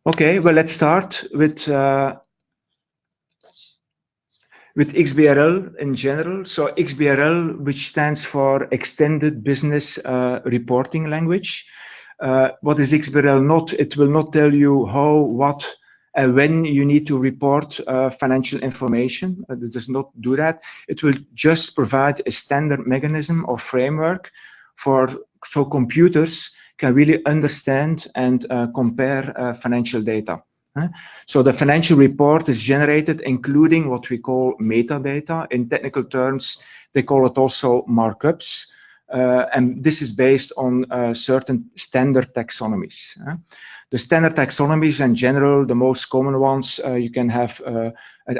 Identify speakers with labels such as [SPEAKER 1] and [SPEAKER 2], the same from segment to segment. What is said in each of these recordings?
[SPEAKER 1] Okay, well, let's start with XBRL in general. So XBRL, which stands for Extended Business Reporting Language. What is XBRL not? It will not tell you how, what, and when you need to report financial information. It does not do that. It will just provide a standard mechanism or framework so computers can really understand and compare financial data. So the financial report is generated including what we call metadata. In technical terms, they call it also markups. And this is based on certain standard taxonomies. The standard taxonomies in general, the most common ones, you can have an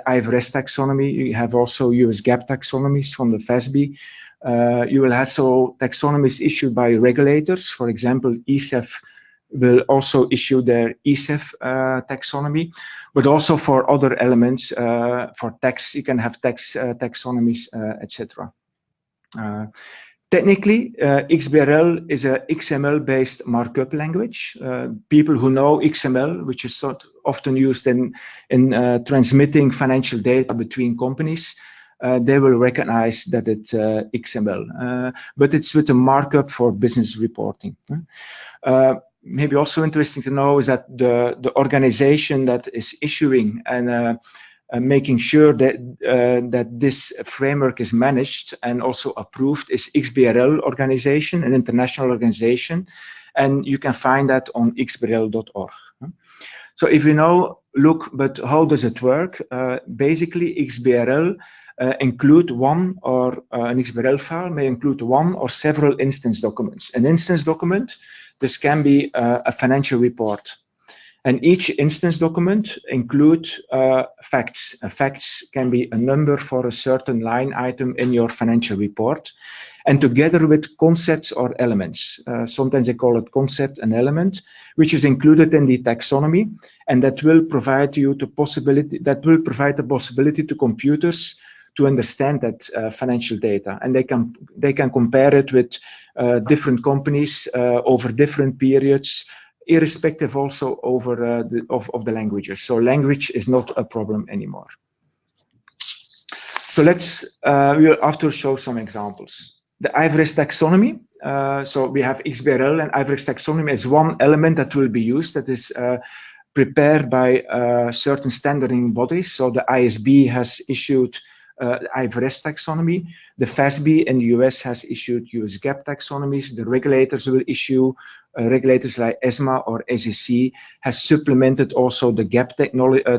[SPEAKER 1] IFRS taxonomy. You have also US GAAP taxonomies from the FASB. You will have so taxonomies issued by regulators. For example, ESEF will also issue their ESEF taxonomy, but also for other elements, for tax, you can have tax taxonomies, etc. Technically, XBRL is a XML-based markup language. People who know XML, which is often used in transmitting financial data between companies, they will recognize that it's XML, but it's with a markup for business reporting. Maybe also interesting to know is that the organization that is issuing and making sure that this framework is managed and also approved is XBRL organization, an international organization, and you can find that on xbrl.org. So if you now look, but how does it work? Basically, XBRL include one or an XBRL file may include one or several instance documents. An instance document, this can be a financial report. And each instance document include facts. Facts can be a number for a certain line item in your financial report, and together with concepts or elements. Sometimes they call it concept and element, which is included in the taxonomy, and that will provide you the possibility to computers to understand that financial data, and they can compare it with different companies over different periods, irrespective also over of the languages. So language is not a problem anymore. So we'll after show some examples. The IFRS taxonomy. So we have XBRL, and IFRS taxonomy is one element that will be used that is prepared by certain standarding bodies. So the ISB has issued IFRS taxonomy. The FASB in the US has issued US GAAP taxonomies. The regulators will issue, regulators like ESMA or SEC has supplemented also the GAAP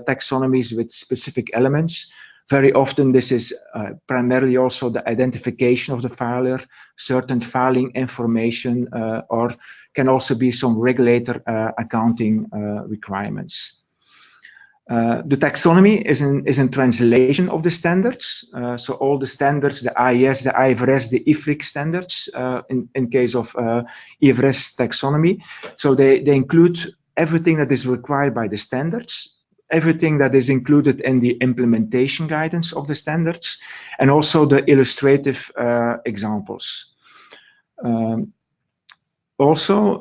[SPEAKER 1] taxonomies with specific elements. Very often this is primarily also the identification of the filer, certain filing information, or can also be some regulator accounting requirements. The taxonomy is in translation of the standards. So all the standards, the IES, the IFRS, the IFRIC standards, in case of IFRS taxonomy. So they include everything that is required by the standards, everything that is included in the implementation guidance of the standards, and also the illustrative examples. Also,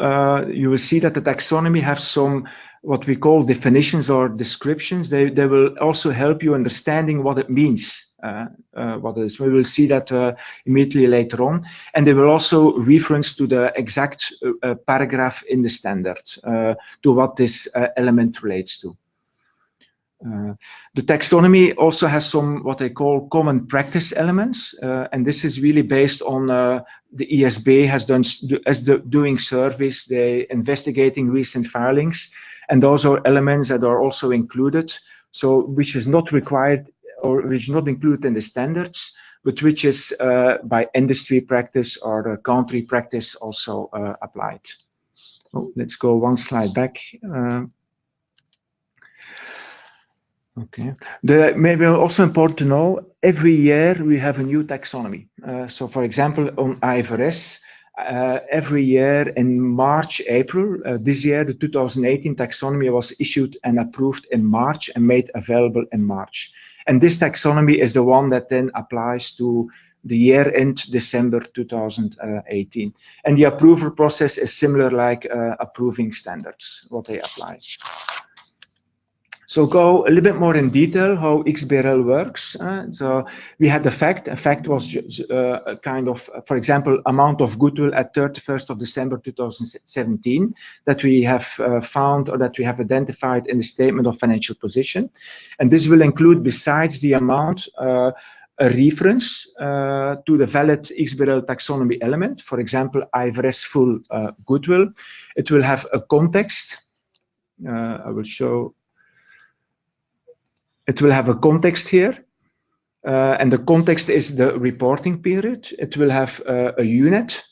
[SPEAKER 1] you will see that the taxonomy have some what we call definitions or descriptions. They will also help you understanding what it means. What it is. We will see that immediately later on, and they will also reference to the exact paragraph in the standard to what this element relates to. The taxonomy also has some what they call common practice elements, and this is really based on the ESB has done doing surveys, they investigating recent filings, and those are elements that are also included. So which is not required or which is not included in the standards, but which is by industry practice or country practice also applied. Oh, let's go one slide back. Okay. Maybe also important to know, every year we have a new taxonomy. So for example, on IFRS, every year in March, April, this year, the 2018 taxonomy was issued and approved in March and made available in March. And this taxonomy is the one that then applies to the year end December 2018. And the approval process is similar like approving standards, what they apply. So go a little bit more in detail how XBRL works. So we had the fact. A fact was a kind of, for example, amount of goodwill at 31st of December 2017 that we have found or that we have identified in the statement of financial position. And this will include, besides the amount, a reference to the valid XBRL taxonomy element, for example, IFRS full goodwill. It will have a context. I will show. It will have a context here, and the context is the reporting period. It will have a unit,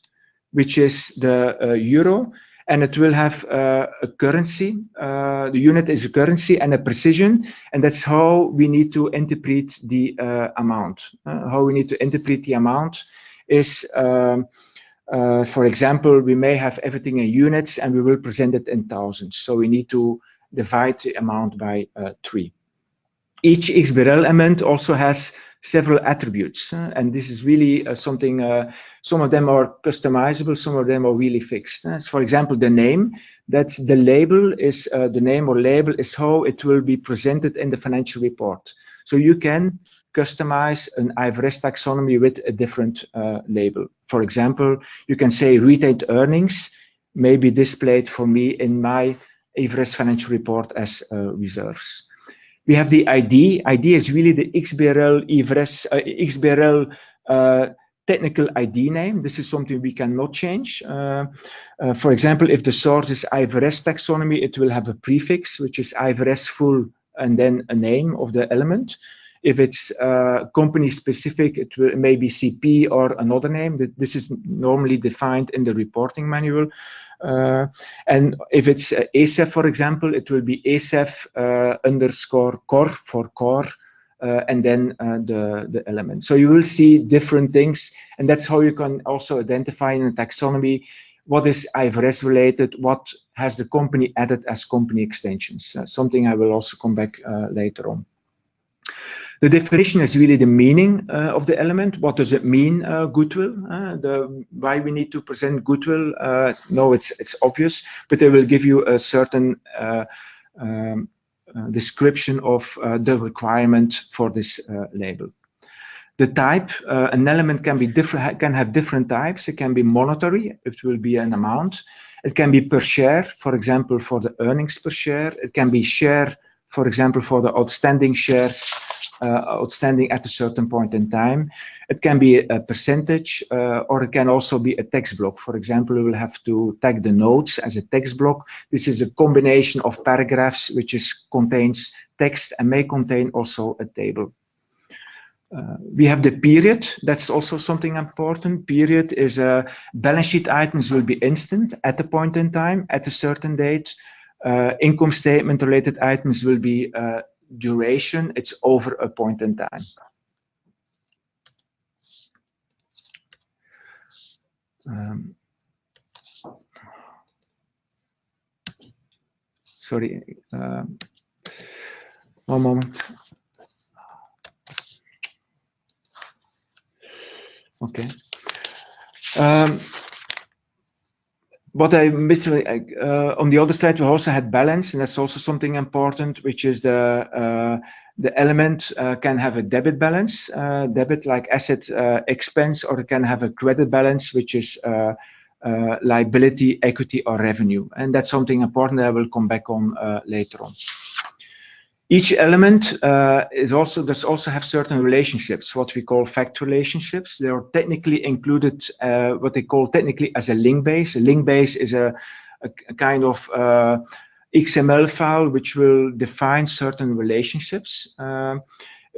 [SPEAKER 1] which is the euro, and it will have a currency. The unit is a currency and a precision, and that's how we need to interpret the amount. How we need to interpret the amount is, for example, we may have everything in units and we will present it in thousands. So we need to divide the amount by 3. Each XBRL element also has several attributes, and this is really something, some of them are customizable, some of them are really fixed. For example, the name, that's the label is, the name or label is how it will be presented in the financial report. So you can customize an IFRS taxonomy with a different label. For example, you can say retained earnings may be displayed for me in my IFRS financial report as reserves. We have the ID. ID is really the XBRL IFRS, XBRL technical ID name. This is something we cannot change. For example, if the source is IFRS taxonomy, it will have a prefix, which is IFRS full, and then a name of the element. If it's company specific, it may be CP or another name. This is normally defined in the reporting manual. And if it's ESEF, for example, it will be ESEF underscore core for core, and then the element. So you will see different things, and that's how you can also identify in a taxonomy what is IFRS related, what has the company added as company extensions. Something I will also come back later on. The definition is really the meaning of the element. What does it mean, goodwill? Why we need to present goodwill? No, it's obvious, but I will give you a certain description of the requirement for this label. The type, an element can be different, can have different types. It can be monetary, it will be an amount. It can be per share, for example, for the earnings per share. It can be share, for example, for the outstanding shares outstanding at a certain point in time. It can be a percentage, or it can also be a text block. For example, we will have to tag the notes as a text block. This is a combination of paragraphs which contains text and may contain also a table. We have the period. That's also something important. Period is balance sheet items will be instant at a point in time, at a certain date. Income statement related items will be duration. It's over a point in time. Sorry, one moment. Okay. What I missed, on the other side, we also had balance, and that's also something important, which is the element can have a debit balance, debit like asset expense, or it can have a credit balance, which is liability, equity, or revenue. And that's something important that I will come back on later on. Each element does also have certain relationships, what we call fact relationships. They are technically included, what they call technically as a link base. A link base is a kind of XML file which will define certain relationships.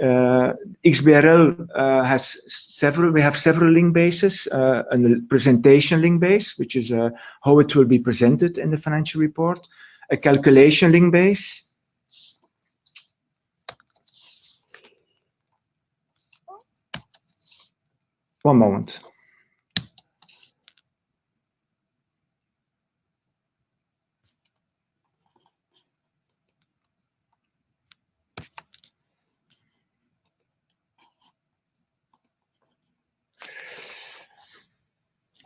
[SPEAKER 1] XBRL has several. We have several link bases. A presentation link base, which is how it will be presented in the financial report. A calculation link base. One moment.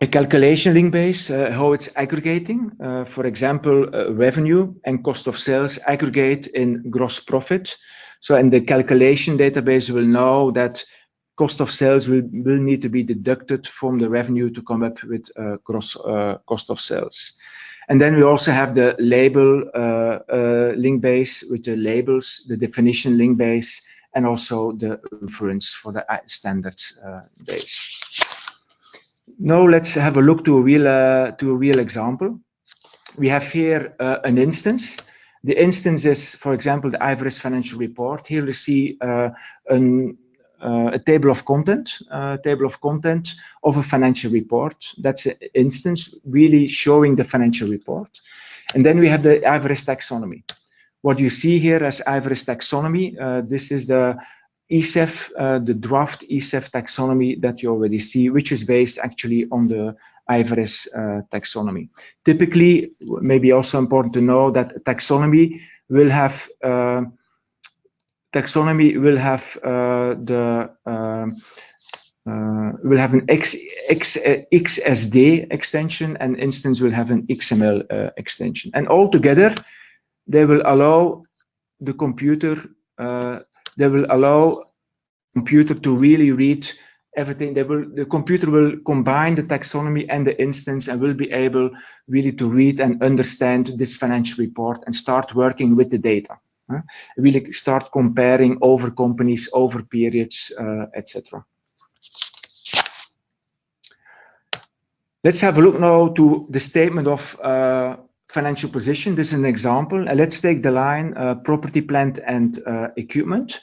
[SPEAKER 1] A calculation link base, how it's aggregating. For example, revenue and cost of sales aggregate in gross profit. So, and the calculation database will know that cost of sales will need to be deducted from the revenue to come up with gross cost of sales. And then we also have the label link base with the labels, the definition link base, and also the reference for the standards base. Now let's have a look to a real example. We have here an instance. The instance is, for example, the IFRS financial report. Here we see a table of content of a financial report. That's an instance really showing the financial report. And then we have the IFRS taxonomy. What you see here as IFRS taxonomy, this is the ESEF, the draft ESEF taxonomy that you already see, which is based actually on the IFRS taxonomy. Typically, maybe also important to know that taxonomy will have will have an XSD extension, and instance will have an XML extension, and altogether they will allow the computer. They will allow computer to really read everything. The computer will combine the taxonomy and the instance and will be able really to read and understand this financial report and start working with the data. Really start comparing over companies, over periods, etc. Let's have a look now to the statement of financial position. This is an example. Let's take the line property, plant, and equipment.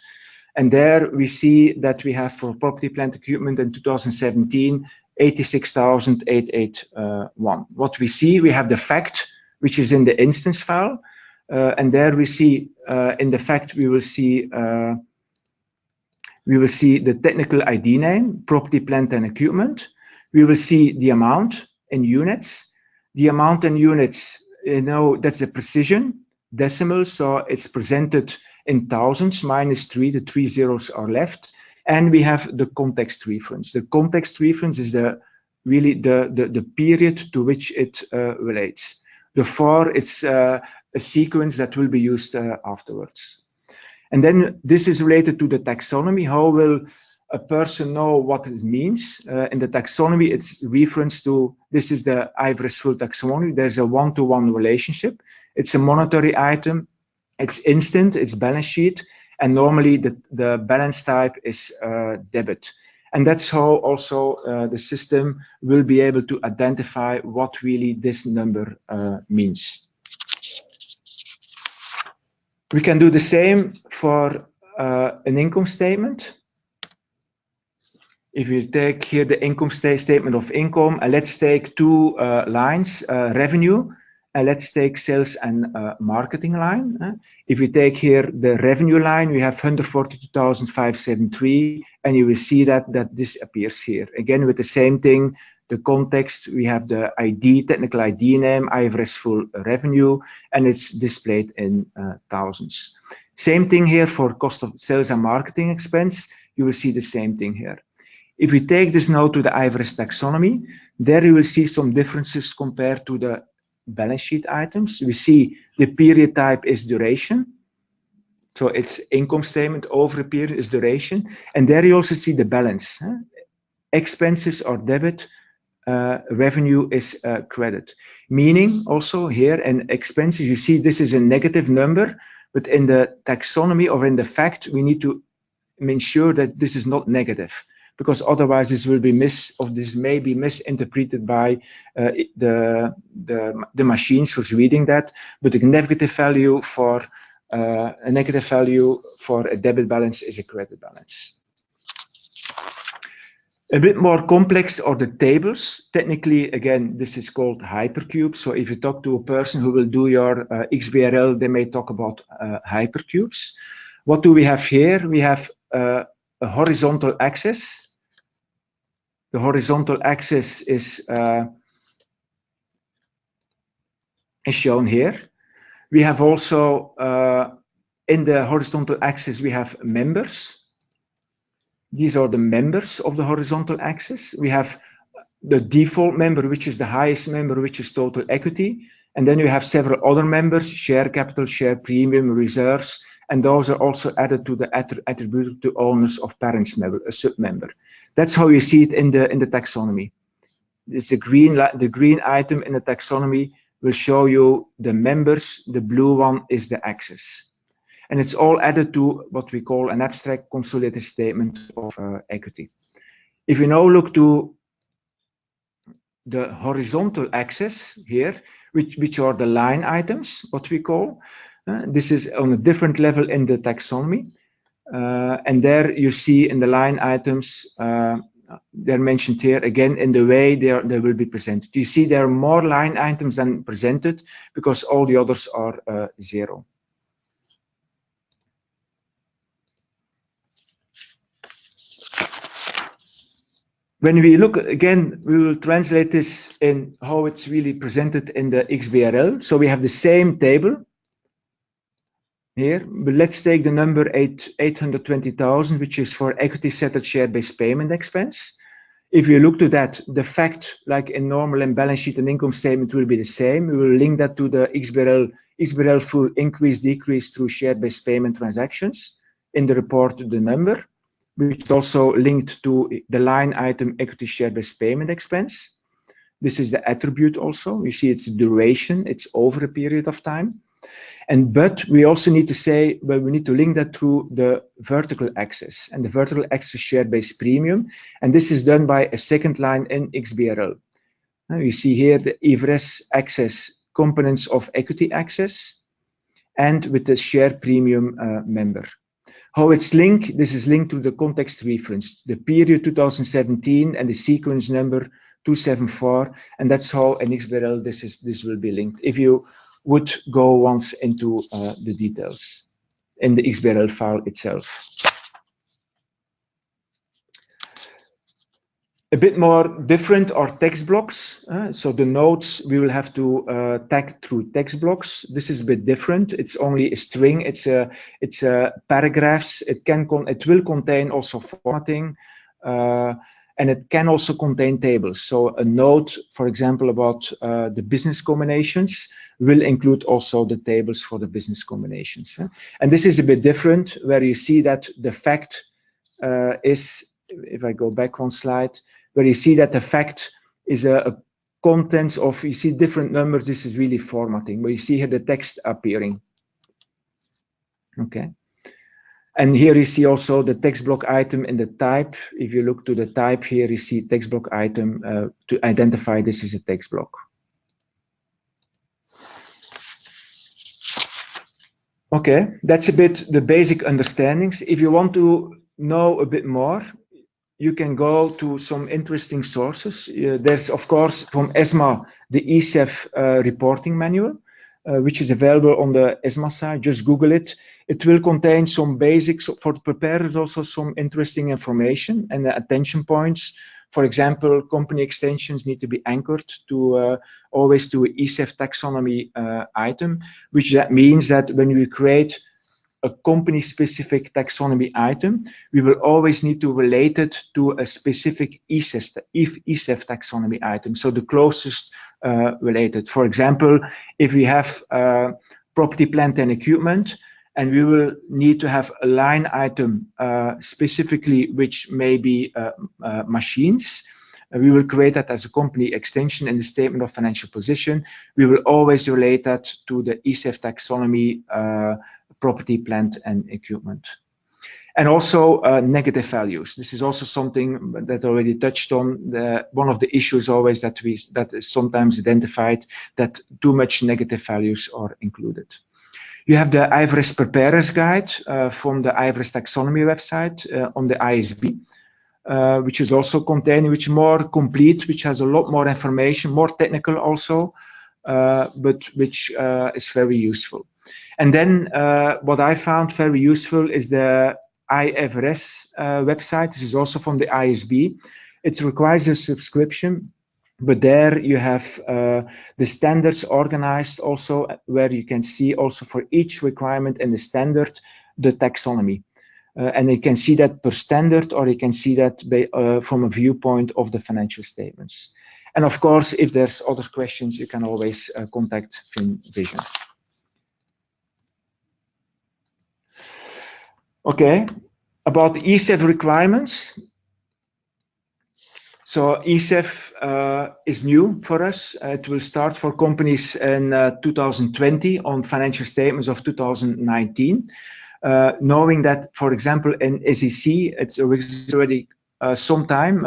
[SPEAKER 1] And there we see that we have for property, plant, equipment in 2017, 86,881. What we see, we have the fact, which is in the instance file. And there we see, in the fact, we will see the technical ID name, property, plant, and equipment. We will see the amount in units. The amount in units, you know, that's the precision decimal, so it's presented in thousands, -3, the 3 zeros are left, and we have the context reference. The context reference is really the period to which it relates. The for, it's a sequence that will be used afterwards. And then this is related to the taxonomy. How will a person know what it means? In the taxonomy, it's reference to, this is the IFRS full taxonomy. There's a one-to-one relationship. It's a monetary item. It's instant, it's balance sheet. And normally the balance type is debit. And that's how also the system will be able to identify what really this number means. We can do the same for an income statement. If you take here the income statement of income, and let's take two lines, revenue, and let's take sales and marketing line. If you take here the revenue line, we have 142,573, and you will see that this appears here. Again, with the same thing, the context, we have the ID, technical ID name, IFRS full revenue, and it's displayed in thousands. Same thing here for cost of sales and marketing expense. You will see the same thing here. If we take this now to the IFRS taxonomy, there you will see some differences compared to the balance sheet items. We see the period type is duration. So it's income statement over a period is duration. And there you also see the balance. Expenses are debit, revenue is credit. Meaning also here in expenses, you see this is a negative number, but in the taxonomy or in the fact, we need to make sure that this is not negative, because otherwise this will be this may be misinterpreted by the machines who's reading that. But a negative value for a debit balance is a credit balance. A bit more complex are the tables. Technically, again, this is called hypercubes. So if you talk to a person who will do your XBRL, they may talk about hypercubes. What do we have here? We have a horizontal axis. The horizontal axis is shown here. We have also, in the horizontal axis, we have members. These are the members of the horizontal axis. We have the default member, which is the highest member, which is total equity. And then you have several other members, share capital, share premium, reserves, and those are also added to the attributed to owners of parents member, a sub-member. That's how you see it in the taxonomy. It's the green item in the taxonomy will show you the members. The blue one is the axis. And it's all added to what we call an abstract consolidated statement of equity. If you now look to the horizontal axis here, which are the line items, what we call, this is on a different level in the taxonomy. And there you see in the line items, they're mentioned here again in the way they will be presented. You see there are more line items than presented because all the others are 0. When we look again, we will translate this in how it's really presented in the XBRL. So we have the same table here, but let's take the number 820,000, which is for equity settled share-based payment expense. If you look to that, the fact, like in normal and balance sheet and income statement, will be the same. We will link that to the XBRL full increase, decrease through share-based payment transactions in the report, the number, which is also linked to the line item equity share-based payment expense. This is the attribute also. You see its duration, it's over a period of time. But we also need to say, well, we need to link that through the vertical axis, and the vertical axis share-based premium. And this is done by a second line in XBRL. Now you see here the IFRS axis components of equity axis and with the share premium member. How it's linked, this is linked to the context reference, the period 2017 and the sequence number 274. And that's how in XBRL this will be linked. If you would go once into the details in the XBRL file itself. A bit more different are text blocks. So the notes we will have to tag through text blocks. This is a bit different. It's only a string. It's paragraphs. It will contain also formatting, and it can also contain tables. So a note, for example, about the business combinations will include also the tables for the business combinations. And this is a bit different, where you see that the fact is, if I go back one slide, where you see that the fact is a contents of, you see different numbers. This is really formatting, where you see here the text appearing. Okay. And here you see also the text block item in the type. If you look to the type here, you see text block item to identify this is a text block. Okay, that's a bit the basic understandings. If you want to know a bit more, you can go to some interesting sources. There's, of course, from ESMA, the ESEF reporting manual, which is available on the ESMA site. Just Google it. It will contain some basics for the preparers, also some interesting information and attention points. For example, company extensions need to be anchored to always to an ESEF taxonomy item, which that means that when we create a company-specific taxonomy item, we will always need to relate it to a specific ESEF taxonomy item. So the closest related. For example, if we have property, plant, and equipment, and we will need to have a line item specifically, which may be machines. We will create that as a company extension in the statement of financial position. We will always relate that to the ESEF taxonomy, property, plant, and equipment. And also negative values. This is also something that I already touched on. One of the issues always that is sometimes identified, that too much negative values are included. You have the IFRS Preparer's Guide from the IFRS Taxonomy website on the ISB, which is also containing, which is more complete, which has a lot more information, more technical also, but which is very useful. And then what I found very useful is the IFRS website. This is also from the ISB. It requires a subscription. But there you have the standards organized also, where you can see also for each requirement in the standard, the taxonomy. And you can see that per standard, or you can see that from a viewpoint of the financial statements. And of course, if there's other questions, you can always contact FinVision. Okay, about the ESEF requirements. So ESEF is new for us. It will start for companies in 2020 on financial statements of 2019. Knowing that, for example, in SEC, it's already some time.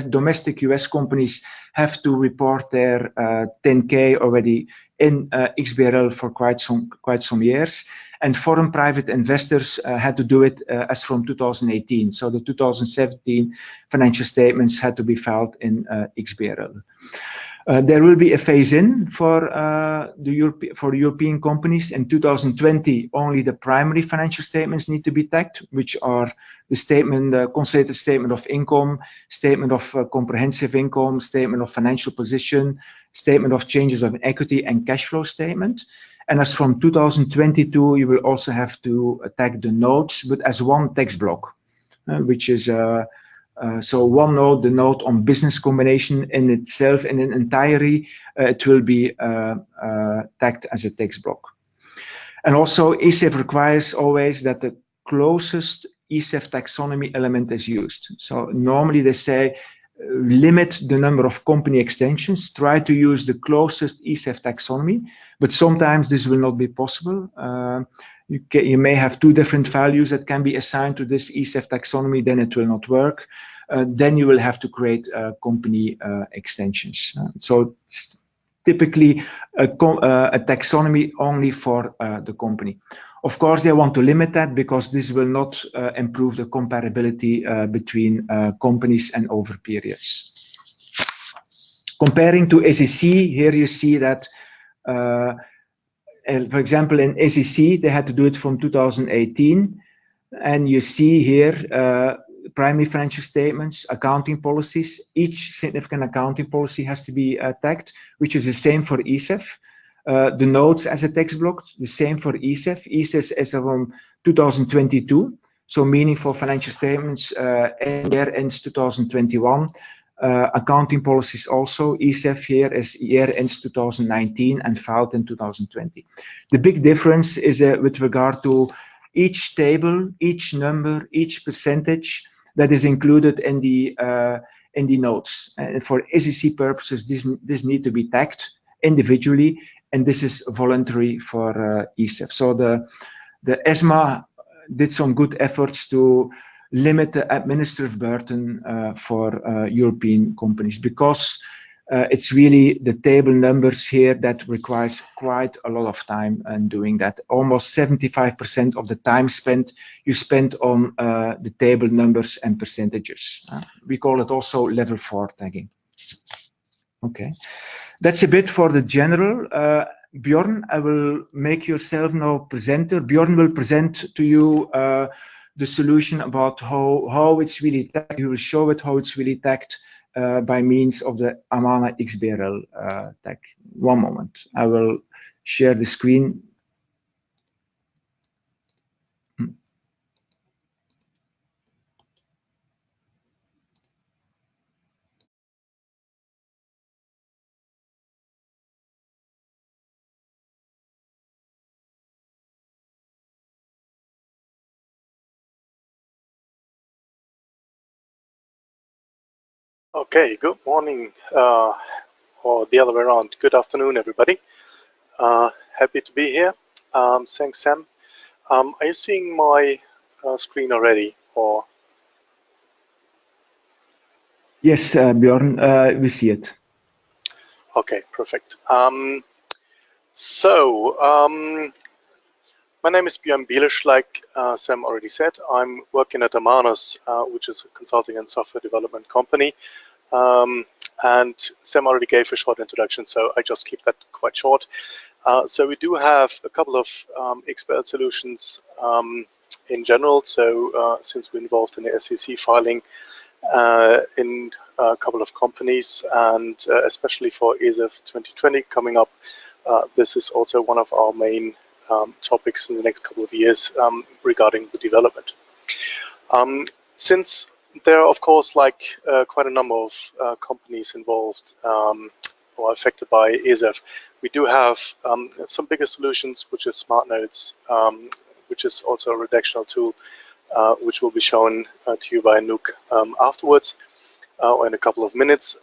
[SPEAKER 1] Domestic US companies have to report their 10K already in XBRL for quite some years. And foreign private investors had to do it as from 2018. So the 2017 financial statements had to be filed in XBRL. There will be a phase-in for European companies. In 2020, only the primary financial statements need to be tagged, which are the consolidated statement of income, statement of comprehensive income, statement of financial position, statement of changes of equity, and cash flow statement. And as from 2022, you will also have to tag the notes, but as one text block, which is so one note, the note on business combination in itself, in entirety, it will be tagged as a text block. And also, ESEF requires always that the closest ESEF taxonomy element is used. So normally they say limit the number of company extensions, try to use the closest ESEF taxonomy, but sometimes this will not be possible. You may have two different values that can be assigned to this ESEF taxonomy, then it will not work. Then you will have to create company extensions. So it's typically a taxonomy only for the company. Of course, they want to limit that because this will not improve the comparability between companies and over periods. Comparing to SEC, here you see that, for example, in SEC, they had to do it from 2018. And you see here, primary financial statements, accounting policies. Each significant accounting policy has to be tagged, which is the same for ESEF. The notes as a text block, the same for ESEF. ESEF is from 2022, so meaning for financial statements, and year ends 2021. Accounting policies also, ESEF here is year ends 2019 and filed in 2020. The big difference is with regard to each table, each number, each percentage that is included in the notes. And for SEC purposes, this need to be tagged individually, and this is voluntary for ESEF. So the ESMA did some good efforts to limit the administrative burden for European companies, because it's really the table numbers here that requires quite a lot of time in doing that. Almost 75% of the time spent, you spend on the table numbers and percentages. We call it also level 4 tagging. Okay, that's a bit for the general. Bjorn, I will make yourself now presenter. Bjorn will present to you the solution about how it's really tagged. He will show it how it's really tagged by means of the Amana XBRL tag. One moment, I will share the screen.
[SPEAKER 2] Okay, good morning, or the other way around. Good afternoon, everybody. Happy to be here. Thanks, Sam. Are you seeing my screen already? Or
[SPEAKER 1] Yes, Bjorn, we see it.
[SPEAKER 2] Okay, perfect. My name is Björn Bielisch, like Sam already said. I'm working at Amanas, which is a consulting and software development company. And Sam already gave a short introduction, so I just keep that quite short. So we do have a couple of XBRL solutions in general. So since we're involved in the SEC filing in a couple of companies, and especially for ESEF 2020 coming up, this is also one of our main topics in the next couple of years regarding the development. Since there are, of course, like quite a number of companies involved or affected by ESEF, we do have some bigger solutions, which is Smartnotes, which is also a redactional tool, which will be shown to you by Anouk afterwards, or in a couple of minutes.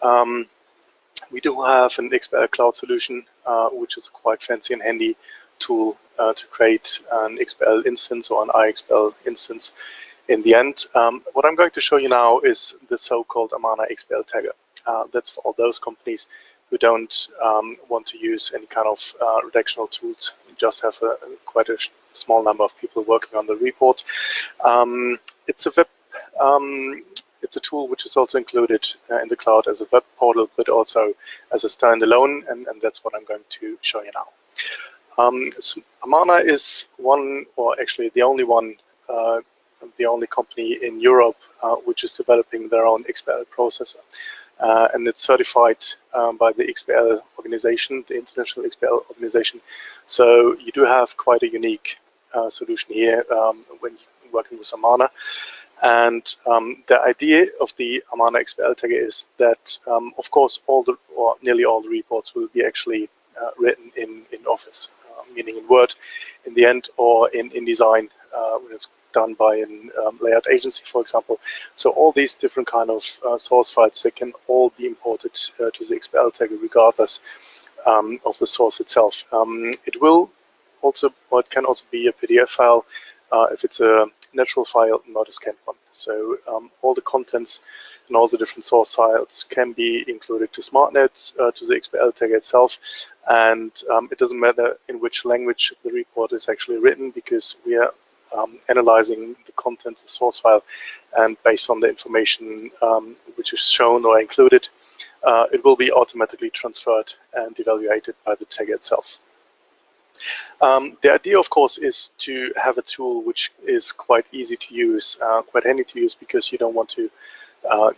[SPEAKER 2] We do have an XBRL cloud solution, which is a quite fancy and handy tool to create an XBRL instance or an iXBRL instance in the end. What I'm going to show you now is the so-called Amana XBRL tagger. That's for all those companies who don't want to use any kind of redactional tools. You just have quite a small number of people working on the report. It's a web it's a tool which is also included in the cloud as a web portal, but also as a standalone, and that's what I'm going to show you now. So Amana is one, or actually the only one, the only company in Europe which is developing their own XBRL processor. And it's certified by the XBRL organization, the International XBRL organization. So you do have quite a unique solution here when you're working with Amana. And the idea of the Amana XBRL tagger is that, of course, all the, or nearly all the reports will be actually written in Office, meaning in Word in the end, or in InDesign when it's done by a layout agency, for example. So all these different kind of source files, they can all be imported to the XBRL tagger regardless of the source itself. It will also, or it can also be a PDF file if it's a natural file, not a scanned one. So all the contents and all the different source files can be included to Smartnotes, to the XBRL tagger itself. And it doesn't matter in which language the report is actually written, because we are analyzing the contents of the source file, and based on the information which is shown or included, it will be automatically transferred and evaluated by the tagger itself. The idea, of course, is to have a tool which is quite easy to use, quite handy to use, because you don't want to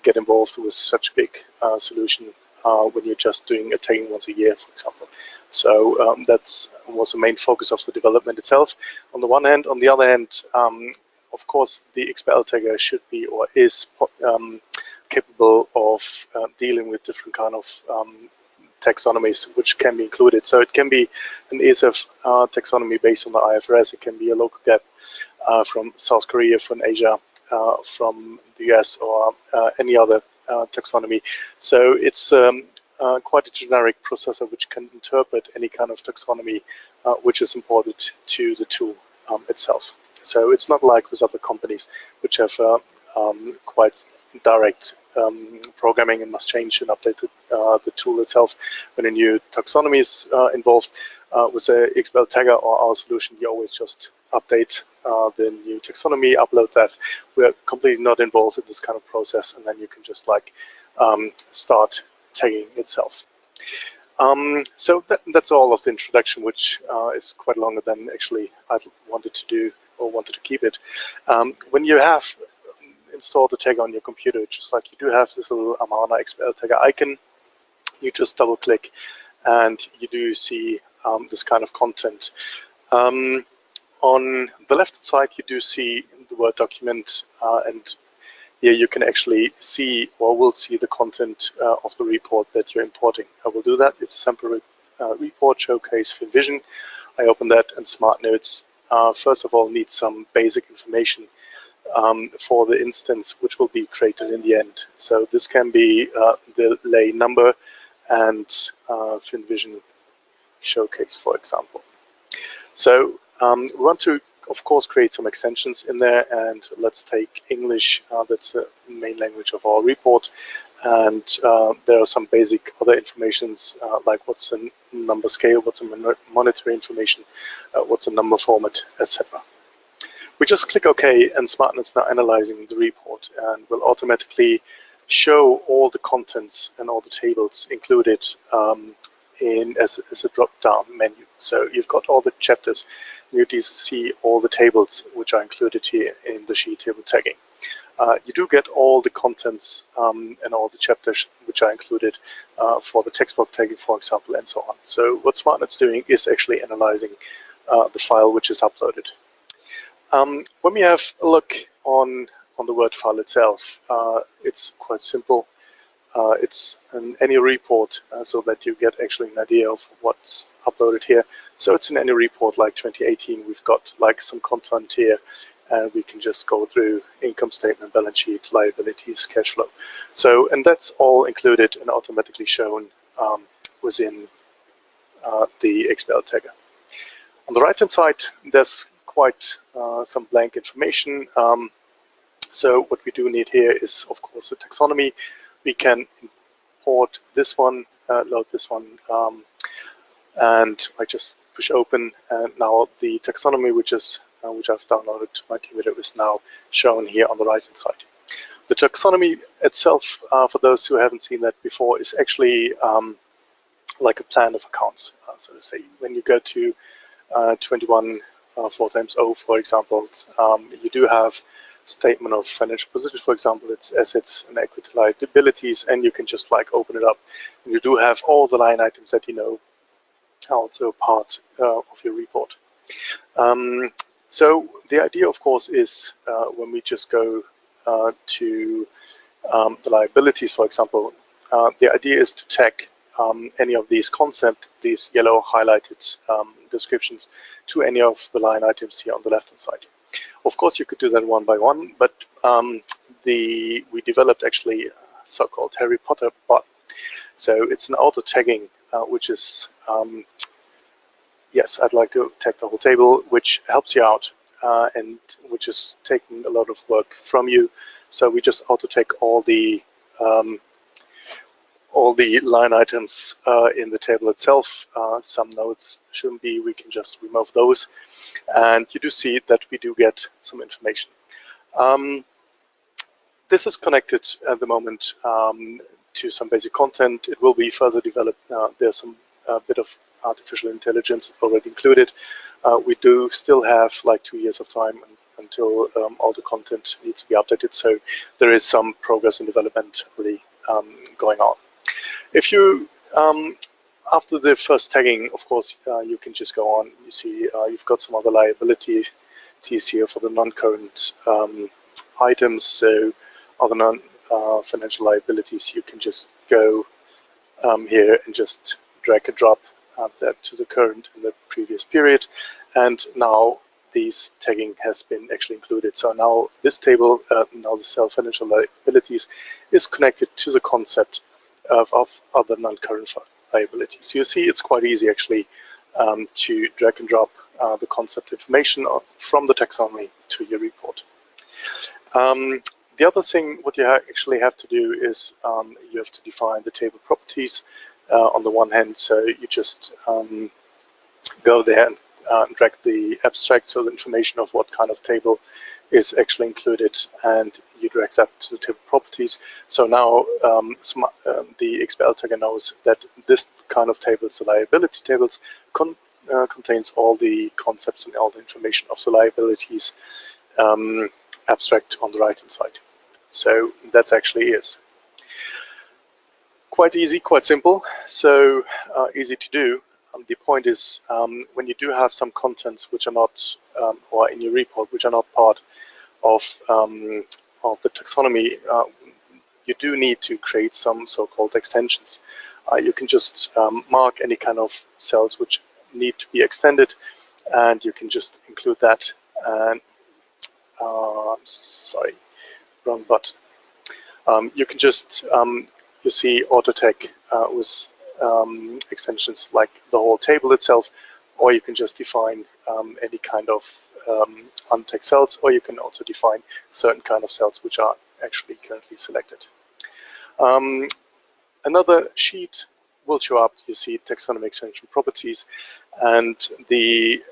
[SPEAKER 2] get involved with such a big solution when you're just doing a tagging once a year, for example. So that was the main focus of the development itself, on the one hand. On the other hand, of course, the XBRL tagger should be, or is capable of dealing with different kind of taxonomies which can be included. So it can be an ESEF taxonomy based on the IFRS. It can be a local gap from South Korea, from Asia, from the US, or any other taxonomy. So it's quite a generic processor which can interpret any kind of taxonomy which is imported to the tool itself. So it's not like with other companies which have quite direct programming and must change and update the tool itself when a new taxonomy is involved. With the XBRL tagger or our solution, you always just update the new taxonomy, upload that. We're completely not involved in this kind of process, and then you can just like start tagging itself. So that's all of the introduction, which is quite longer than actually I wanted to do or wanted to keep it. When you have install the tagger on your computer, just like you do have this little Amana XBRL tagger icon, you just double click and you do see this kind of content. On the left side, you do see the Word document, and here you can actually see, or will see, the content of the report that you're importing. I will do that. It's a sample report showcase for Vision. I open that, and Smartnotes first of all needs some basic information for the instance which will be created in the end. So this can be the lay number and FinVision showcase, for example. So we want to, of course, create some extensions in there, and let's take English. That's the main language of our report. And there are some basic other informations like what's a number scale, what's a monetary information, what's a number format, etc. We just click OK, and Smartnotes now analyzing the report and will automatically show all the contents and all the tables included as a drop-down menu. So you've got all the chapters. You do see all the tables which are included here in the sheet table tagging. You do get all the contents and all the chapters which are included for the text block tagging, for example, and so on. So what Smartnotes doing is actually analyzing the file which is uploaded. When we have a look on the Word file itself, it's quite simple. It's an annual report, so that you get actually an idea of what's uploaded here. So it's an annual report like 2018. We've got like some content here, and we can just go through income statement, balance sheet, liabilities, cash flow. So, and that's all included and automatically shown within the XBRL tagger. On the right-hand side, there's quite some blank information. So what we do need here is, of course, the taxonomy. We can import this one, load this one, and I just push open, and now the taxonomy, which I've downloaded to my computer, is now shown here on the right-hand side. The taxonomy itself, for those who haven't seen that before, is actually like a plan of accounts. So to say, when you go to 21 4x0, for example, you do have statement of financial position, for example, it's assets and equity liabilities, and you can just like open it up, and you do have all the line items that you know also part of your report. So the idea, of course, is when we just go to the liabilities, for example, the idea is to tag any of these concepts, these yellow highlighted descriptions, to any of the line items here on the left-hand side. Of course, you could do that one by one, but we developed actually a so-called Harry Potter bot. So it's an auto tagging, which is, yes, I'd like to tag the whole table, which helps you out and which is taking a lot of work from you. So we just auto tag all the line items in the table itself. Some notes shouldn't be, we can just remove those. And you do see that we do get some information. This is connected at the moment to some basic content. It will be further developed. There's some bit of artificial intelligence already included. We do still have like 2 years of time until all the content needs to be updated. So there is some progress in development really going on. If you, after the first tagging, of course, you can just go on. You see you've got some other liabilities here for the non-current items. So other non-financial liabilities, you can just go here and just drag and drop that to the current and the previous period. And now these tagging has been actually included. So now this table, now the cell financial liabilities, is connected to the concept of other non-current liabilities. So you see it's quite easy actually to drag and drop the concept information from the taxonomy to your report. The other thing what you actually have to do is you have to define the table properties on the one hand. So you just go there and drag the abstract, so the information of what kind of table is actually included, and you drag that to the table properties. So now the XBRL tagger knows that this kind of tables, the liability tables, contains all the concepts and all the information of the liabilities abstract on the right-hand side. So that's actually is. Quite easy, quite simple, so easy to do. The point is, when you do have some contents which are not, or in your report, which are not part of the taxonomy, you do need to create some so-called extensions. You can just mark any kind of cells which need to be extended, and you can just include that. And sorry, wrong button. You can just you see auto tag with extensions like the whole table itself, or you can just define any kind of untagged cells, or you can also define certain kind of cells which are actually currently selected. Another sheet will show up. You see taxonomy extension properties, and the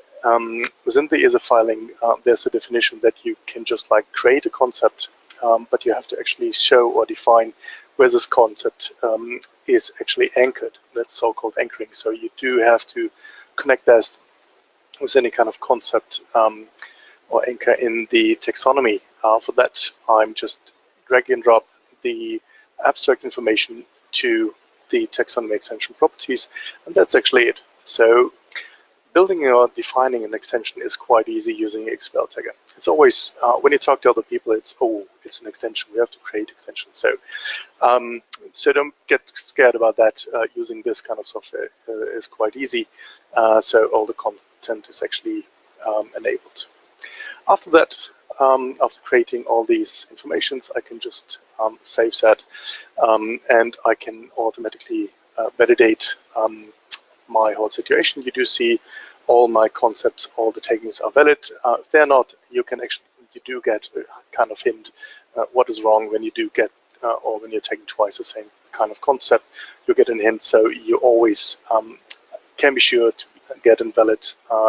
[SPEAKER 2] within the ESEF filing there's a definition that you can just like create a concept, but you have to actually show or define where this concept is actually anchored. That's so-called anchoring. So you do have to connect that with any kind of concept or anchor in the taxonomy. For that, I'm just drag and drop the abstract information to the taxonomy extension properties, and that's actually it. So building or defining an extension is quite easy using XBRL tagger. It's always, when you talk to other people, it's, oh, it's an extension, we have to create extensions. So, so don't get scared about that. Using this kind of software is quite easy. So all the content is actually enabled. After that, after creating all these informations, I can just save that, and I can automatically validate my whole situation. You do see all my concepts, all the taggings are valid. If they're not, you do get a kind of hint what is wrong when you do get, or when you're tagging twice the same kind of concept, you get a hint. So you always can be sure to get a valid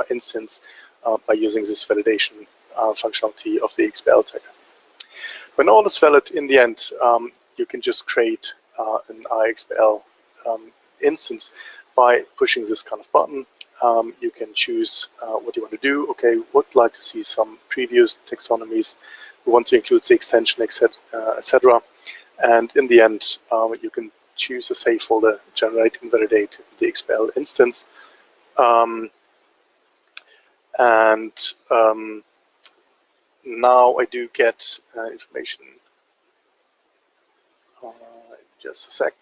[SPEAKER 2] instance by using this validation functionality of the XBRL tagger. When all is valid, in the end, you can just create an XBRL instance by pushing this kind of button. You can choose what you want to do. Okay, would like to see some previous taxonomies. We want to include the extension, etc. And in the end, you can choose a save folder, generate and validate the XBRL instance. Now I do get information. Just a sec.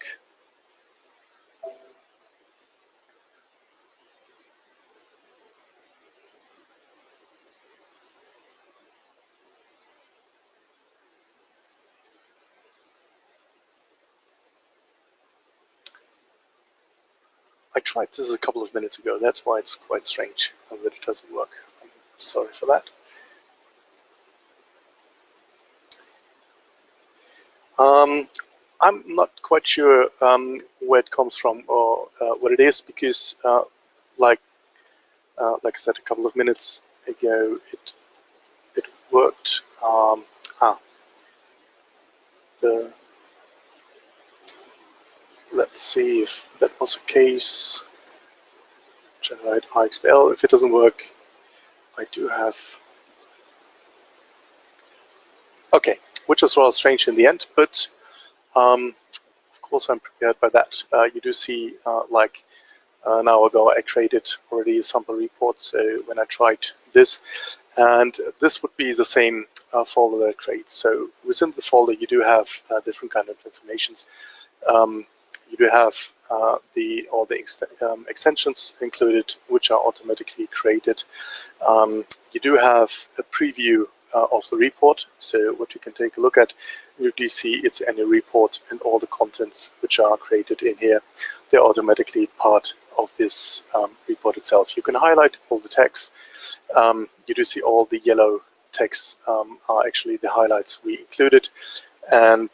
[SPEAKER 2] I tried this a couple of minutes ago. That's why it's quite strange that it doesn't work. I'm sorry for that. I'm not quite sure where it comes from or what it is, because like I said a couple of minutes ago, it worked. Let's see if that was the case. Generate XBRL. If it doesn't work, I do have. Okay, which is rather strange in the end, but of course I'm prepared by that. You do see, like an hour ago, I created already a sample report. So when I tried this, and this would be the same folder that I create. So within the folder, you do have different kind of informations. You do have all the extensions included, which are automatically created. You do have a preview of the report. So what you can take a look at, you do see its annual report and all the contents which are created in here. They're automatically part of this report itself. You can highlight all the text. You do see all the yellow text are actually the highlights we included. And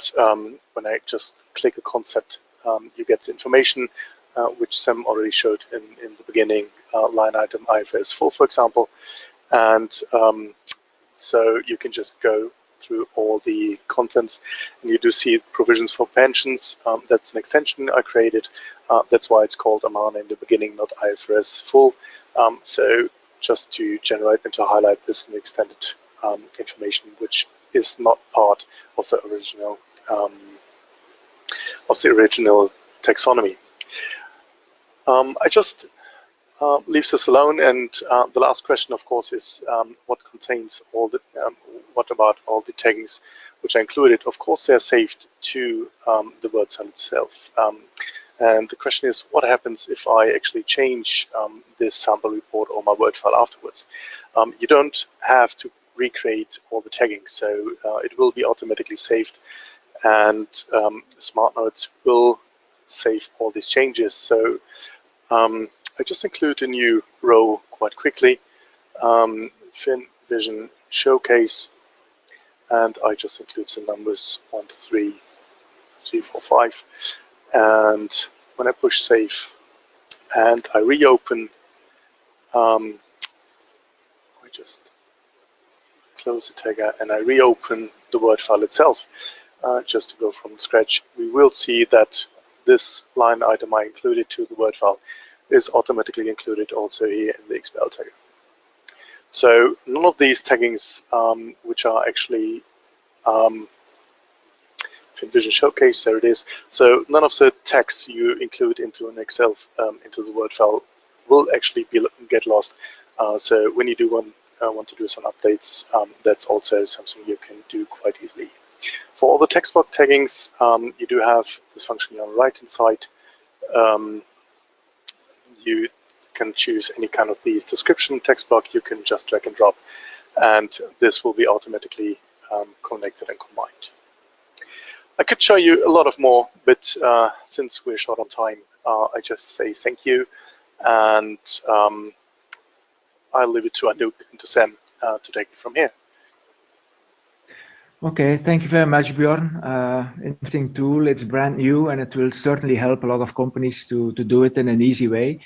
[SPEAKER 2] when I just click a concept, you get the information which Sam already showed in the beginning, line item IFRS full, for example. And so you can just go through all the contents, and you do see provisions for pensions. That's an extension I created. That's why it's called Amana in the beginning, not IFRS full. So just to generate and to highlight this in extended information, which is not part of the original taxonomy. I just leave this alone, and the last question, of course, is what contains all the what about all the taggings which are included? Of course, they are saved to the word file itself. And the question is, what happens if I actually change this sample report or my word file afterwards? You don't have to recreate all the tagging, so it will be automatically saved, and Smartnotes will save all these changes. So I just include a new row quite quickly, Fin Vision Showcase, and I just include some numbers 1, 2, 3, 3, 4, 5. And when I push save and I reopen, I just close the tagger and I reopen the Word file itself, just to go from scratch. We will see that this line item I included to the Word file is automatically included also here in the XBRL tagger. So none of these taggings, which are actually Vision Showcase, there it is. So none of the text you include into an Excel, into the Word file will actually get lost. So when you do want to do some updates, that's also something you can do quite easily. For all the text block taggings, you do have this function on the right-hand side. You can choose any kind of these description text block. You can just drag and drop, and this will be automatically connected and combined. I could show you a lot of more, but since we're short on time, I just say thank you, and I'll leave it to Anouk and to Sam to take it from here.
[SPEAKER 1] Okay, thank you very much, Bjorn. Interesting tool. It's brand new, and it will certainly help a lot of companies to do it in an easy way.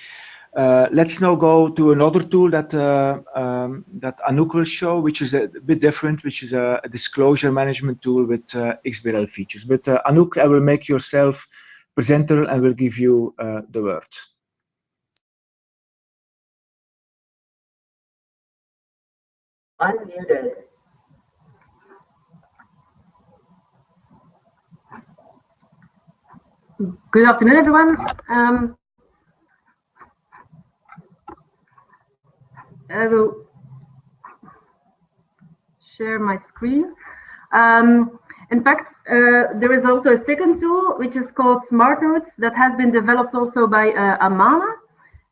[SPEAKER 1] Let's now go to another tool that that Anouk will show, which is a bit different, which is a disclosure management tool with XBRL features. But Anouk, I will make yourself presenter and will give you the word.
[SPEAKER 3] Unmuted. Good afternoon, everyone. I will share my screen. In fact, there is also a second tool which is called Smartnotes that has been developed also by Amana.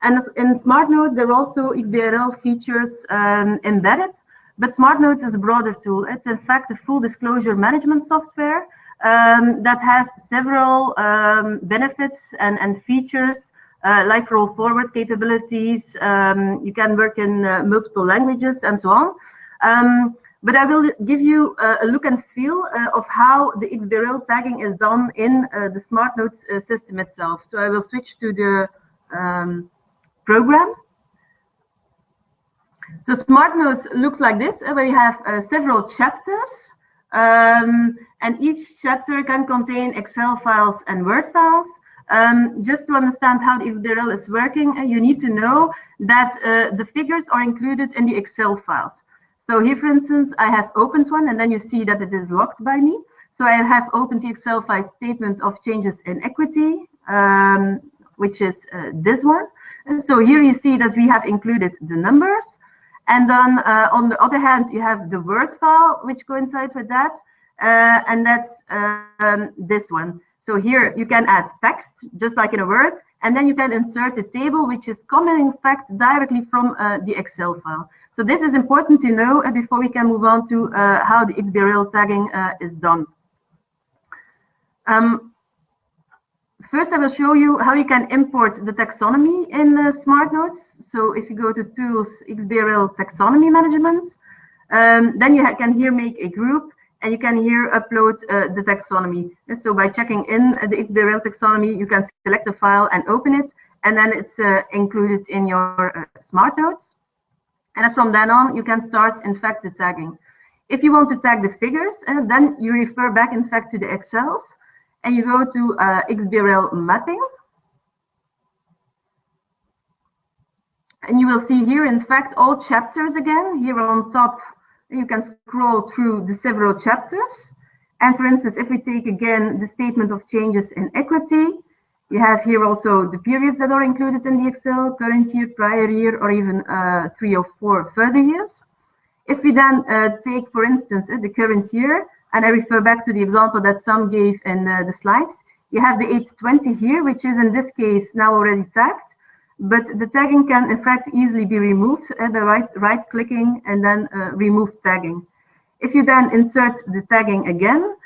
[SPEAKER 3] And in Smartnotes, there are also XBRL features embedded. But Smartnotes is a broader tool. It's in fact a full disclosure management software that has several benefits and features, like roll forward capabilities. You can work in multiple languages and so on. But I will give you a look and feel of how the XBRL tagging is done in the Smartnotes system itself. So I will switch to the program. So Smartnotes looks like this, where you have several chapters. And each chapter can contain Excel files and Word files. Just to understand how the XBRL is working, you need to know that the figures are included in the Excel files. So here, for instance, I have opened one, and then you see that it is locked by me. So I have opened the Excel file statement of changes in equity, which is this one. And so here you see that we have included the numbers. And then on the other hand, you have the Word file, which coincides with that. And that's this one. So here you can add text, just like in a Word, and then you can insert a table, which is coming, in fact, directly from the Excel file. So this is important to know before we can move on to how the XBRL tagging is done. First, I will show you how you can import the taxonomy in Smartnotes. So if you go to Tools, XBRL Taxonomy Management, then you can here make a group, and you can here upload the taxonomy. And so by checking in the XBRL taxonomy, you can select a file and open it, and then it's included in your Smartnotes. And as from then on, you can start, in fact, the tagging. If you want to tag the figures, then you refer back, in fact, to the Excels, and you go to XBRL mapping. And you will see here, in fact, all chapters again. Here on top, you can scroll through the several chapters. And for instance, if we take again the statement of changes in equity, you have here also the periods that are included in the Excel, current year, prior year, or even 3 or 4 further years. If we then take, for instance, the current year, and I refer back to the example that Sam gave in the slides, you have the 820 here, which is in this case now already tagged. But the tagging can, in fact, easily be removed by right-clicking and then remove tagging. If you then insert the tagging again,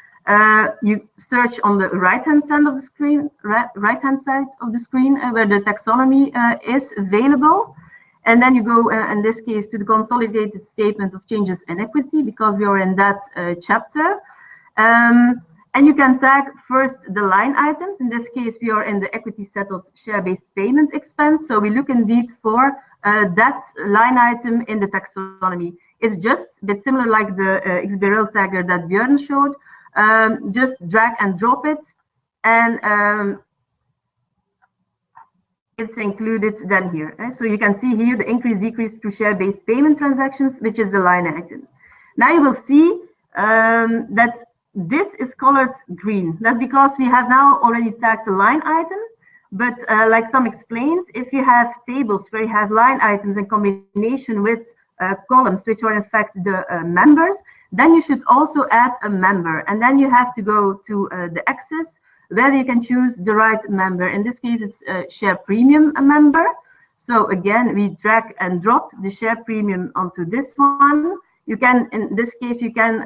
[SPEAKER 3] you search on the right-hand side of the screen, right-hand side of the screen where the taxonomy is available, and then you go, in this case, to the consolidated statement of changes in equity, because we are in that chapter. And you can tag first the line items. In this case, we are in the equity settled share-based payment expense. So we look indeed for that line item in the taxonomy. It's just a bit similar like the XBRL tagger that Björn showed. Just drag and drop it, and it's included then here. So you can see here the increase, decrease to share-based payment transactions, which is the line item. Now you will see that this is colored green. That's because we have now already tagged the line item, But like some explained, if you have tables where you have line items in combination with columns, which are in fact the members, then you should also add a member. And then you have to go to the axis where you can choose the right member. In this case, it's a share premium member. So again, we drag and drop the share premium onto this one. You can, in this case, you can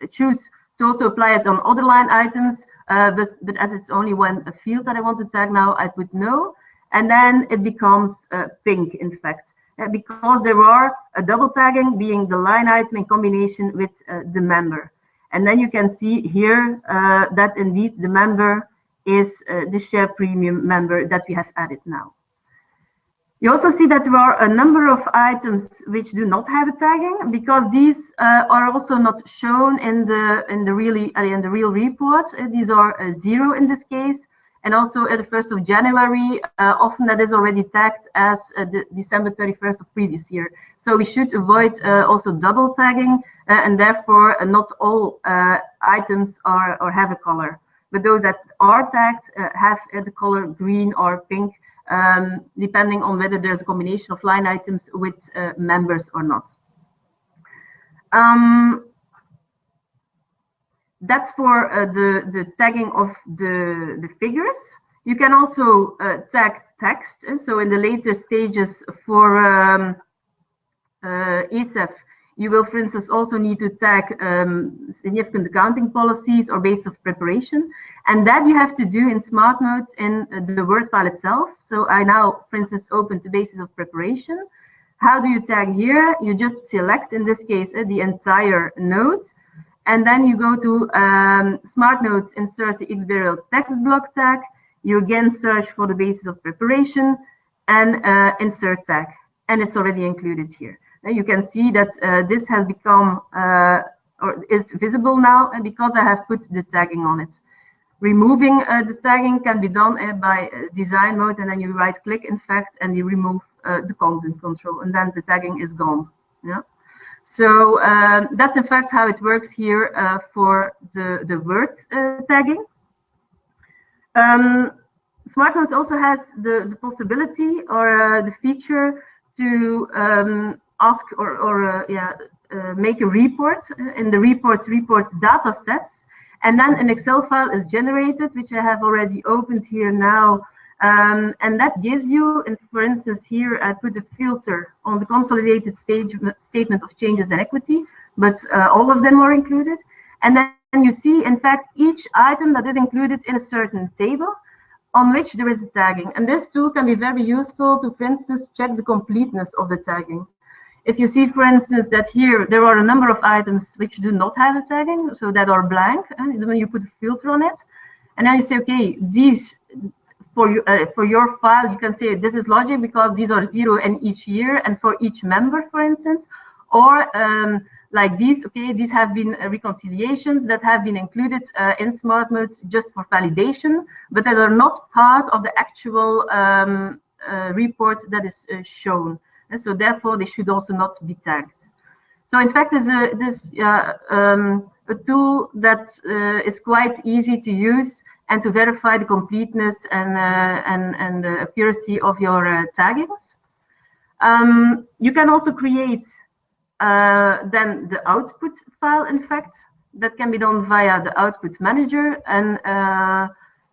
[SPEAKER 3] choose to also apply it on other line items, but as it's only one field that I want to tag now, I put no, and then it becomes pink, in fact, because there are a double tagging being the line item in combination with the member. And then you can see here that indeed the member is the share premium member that we have added now. You also see that there are a number of items which do not have a tagging, because these are also not shown in the real report. These are 0 in this case, and also at the 1st of January, often that is already tagged as the December 31st of previous year. So we should avoid also double tagging, and therefore not all items are have a color, but those that are tagged have the color green or pink, depending on whether there's a combination of line items with members or not. That's for the tagging of the figures. You can also tag text. So in the later stages for ESEF, you will, for instance, also need to tag significant accounting policies or basis of preparation. And that you have to do in Smartnotes in the Word file itself. So I now, for instance, open the basis of preparation. How do you tag here? You just select, in this case, the entire note. And then you go to Smartnotes, insert the XBRL text block tag. You again search for the basis of preparation and insert tag. And it's already included here. You can see that this has become or is visible now, and because I have put the tagging on it. Removing the tagging can be done by design mode, and then you right click, in fact, and you remove the content control, and then the tagging is gone. Yeah. So that's in fact how it works here for the word tagging. Smartnotes also has the possibility or the feature to ask or make a report. In the report data sets, and then an Excel file is generated, which I have already opened here now. And that gives you, and for instance, here I put a filter on the consolidated statement of changes in equity, but all of them are included. And then you see, in fact, each item that is included in a certain table on which there is a tagging. And this tool can be very useful to, for instance, check the completeness of the tagging. If you see, for instance, that here there are a number of items which do not have a tagging, so that are blank, and when you put a filter on it, and then you say, okay, these for your file, you can say this is logic because these are 0 in each year and for each member, for instance, or like these, okay, these have been reconciliations that have been included in Smartnotes just for validation, but that are not part of the actual report that is shown. And so therefore, they should also not be tagged. So in fact, there's a tool that is quite easy to use and to verify the completeness and the accuracy of your taggings. You can also create then the output file, in fact, that can be done via the output manager, and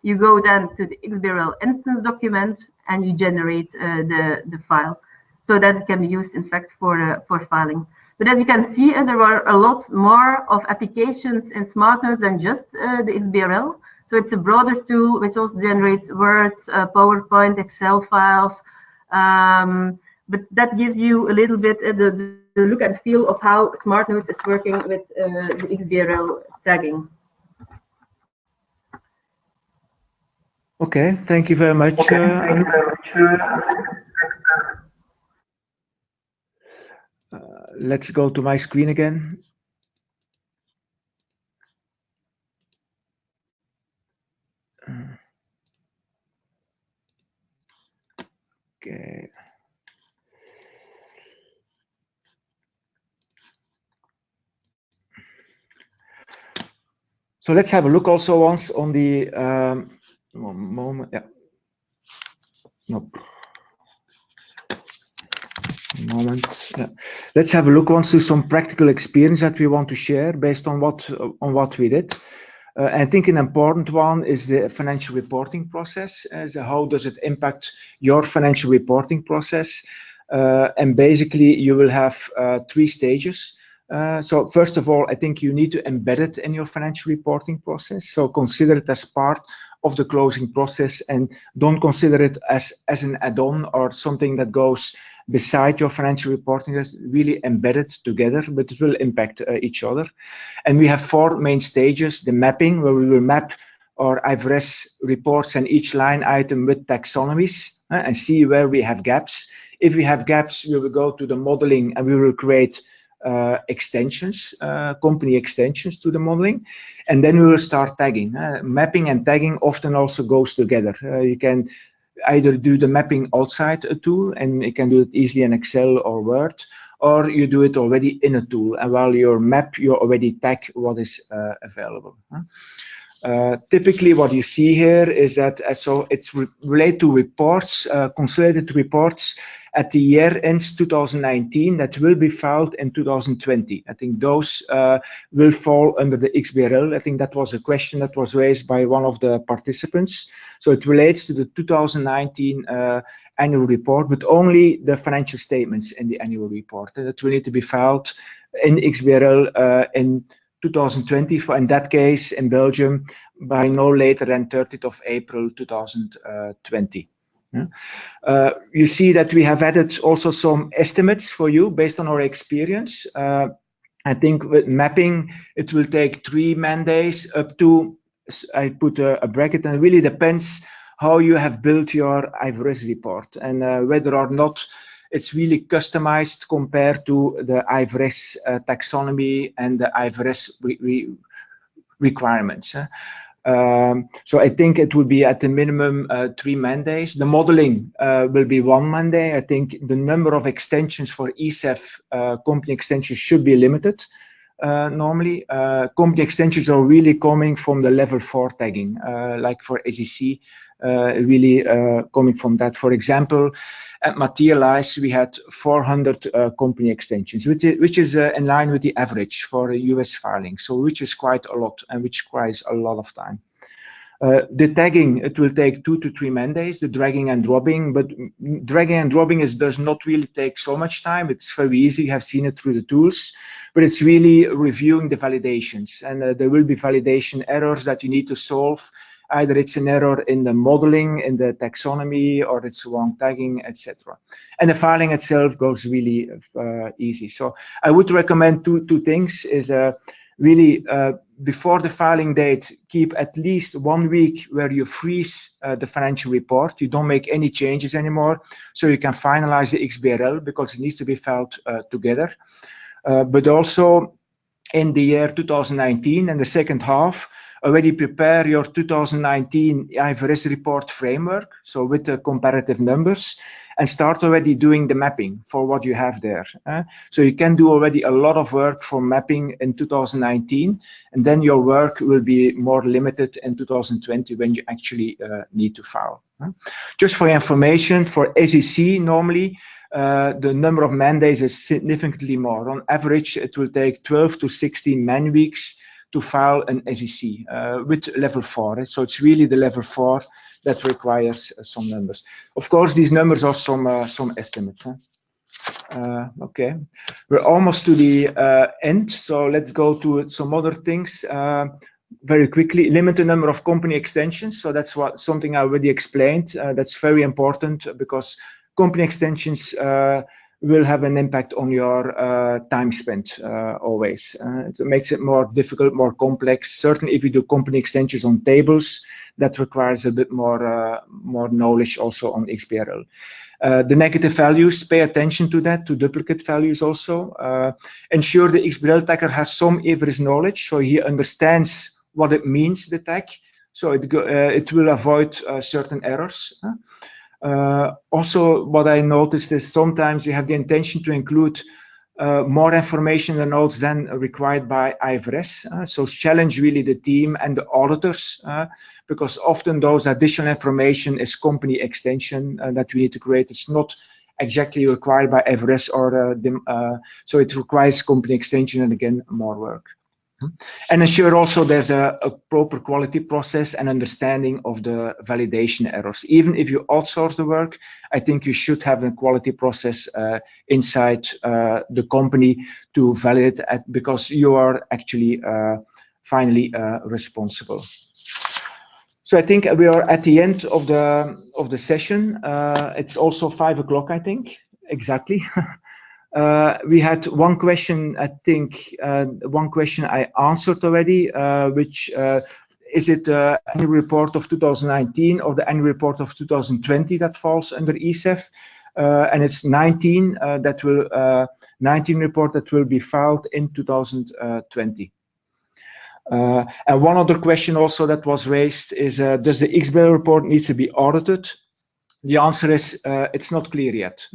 [SPEAKER 3] you go then to the XBRL instance document and you generate the file, so that it can be used, in fact, for filing. But as you can see, there are a lot more of applications in Smartnotes than just the XBRL. So it's a broader tool which also generates Word, PowerPoint, Excel files. But that gives you a little bit the look and feel of how Smartnotes is working with the XBRL tagging.
[SPEAKER 1] Okay, thank you very much. Let's go to my screen again. Okay. So let's have a look also once on the One moment. Yeah. Nope. Moment. Yeah. Let's have a look once to some practical experience that we want to share based on what we did. I think an important one is the financial reporting process. So how does it impact your financial reporting process? And basically, you will have 3 stages. So first of all, I think you need to embed it in your financial reporting process. So consider it as part of the closing process and don't consider it as an add-on or something that goes beside your financial reporting. Is really embedded together, but it will impact each other. And we have 4 main stages: the mapping, where we will map our IFRS reports and each line item with taxonomies and see where we have gaps. If we have gaps, we will go to the modeling and we will create extensions, company extensions to the modeling, and then we will start tagging. Mapping and tagging often also goes together. You can either do the mapping outside a tool, and you can do it easily in Excel or Word, or you do it already in a tool, and while you map, you already tag what is available. Typically, what you see here is that so it's related to reports, consolidated reports at the year ends 2019 that will be filed in 2020. I think those will fall under the XBRL. I think that was a question that was raised by one of the participants. So it relates to the 2019 annual report, but only the financial statements in the annual report that will need to be filed in XBRL in 2020, for in that case in Belgium, by no later than 30th of April 2020. You see that we have added also some estimates for you based on our experience. I think with mapping, it will take 3 man days up to, I put a bracket, and it really depends how you have built your IFRS report and whether or not it's really customized compared to the IFRS taxonomy and the IFRS requirements. So I think it will be at the minimum 3 man days. The modeling will be 1 man day. I think the number of extensions for ESEF company extensions should be limited. Normally, company extensions are really coming from the level 4 tagging, like for SEC, really coming from that. For example, at Materialize, we had 400 company extensions, which is in line with the average for a US filing, so which is quite a lot and which requires a lot of time. The tagging, it will take 2 to 3 man days, the dragging and dropping, but dragging and dropping does not really take so much time. It's very easy. You have seen it through the tools, but it's really reviewing the validations, and there will be validation errors that you need to solve. Either it's an error in the modeling, in the taxonomy, or it's wrong tagging, etc. And the filing itself goes really easy. So I would recommend two things: is really before the filing date, keep at least 1 week where you freeze the financial report. You don't make any changes anymore, so you can finalize the XBRL because it needs to be filed together. But also in the year 2019 and the second half, already prepare your 2019 IFRS report framework, so with the comparative numbers, and start already doing the mapping for what you have there. So you can do already a lot of work for mapping in 2019, and then your work will be more limited in 2020 when you actually need to file. Just for information, for SEC, normally, the number of man days is significantly more. On average, it will take 12 to 16 man weeks to file an SEC with level 4. So it's really the level 4 that requires some numbers. Of course, these numbers are some estimates. Okay, we're almost to the end, so let's go to some other things very quickly. Limit the number of company extensions. So that's something I already explained. That's very important because company extensions will have an impact on your time spent always. It makes it more difficult, more complex. Certainly, if you do company extensions on tables, that requires a bit more knowledge also on XBRL. The negative values, pay attention to that, to duplicate values also. Ensure the XBRL tagger has some IFRS knowledge, so he understands what it means, the tag, so it will avoid certain errors. Also, what I noticed is sometimes you have the intention to include more information in the notes than required by IFRS. So challenge really the team and the auditors, because often those additional information is company extension that we need to create. It's not exactly required by IFRS, or so it requires company extension and again more work. And ensure also there's a proper quality process and understanding of the validation errors. Even if you outsource the work, I think you should have a quality process inside the company to validate it, because you are actually finally responsible. So I think we are at the end of the session. It's also 5 o'clock, I think, exactly. We had one question, I think, one question I answered already, which is it the annual report of 2019 or the annual report of 2020 that falls under ESEF? And it's 19 report that will be filed in 2020. And one other question also that was raised is, does the XBRL report needs to be audited? The answer is it's not clear yet.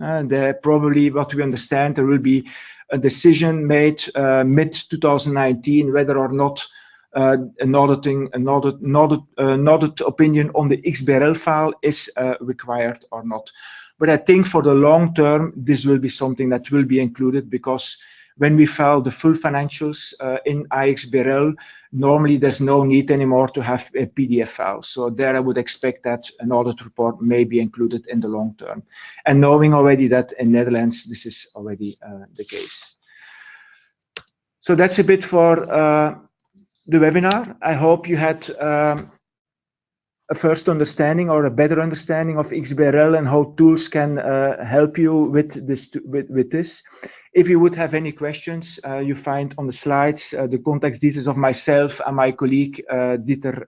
[SPEAKER 1] Probably what we understand, there will be a decision made mid-2019 whether or not an audit opinion on the XBRL file is required or not. But I think for the long term, this will be something that will be included, because when we file the full financials in iXBRL, normally there's no need anymore to have a PDF file. So there I would expect that an audit report may be included in the long term. And knowing already that in Netherlands, this is already the case. So that's a bit for the webinar. I hope you had a first understanding or a better understanding of XBRL and how tools can help you with this. If you would have any questions, you find on the slides the contact details of myself and my colleague Dieter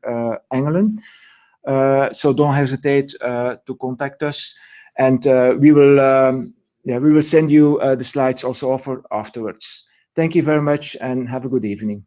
[SPEAKER 1] Engelen. So don't hesitate to contact us, and we will send you the slides also afterwards. Thank you very much and have a good evening.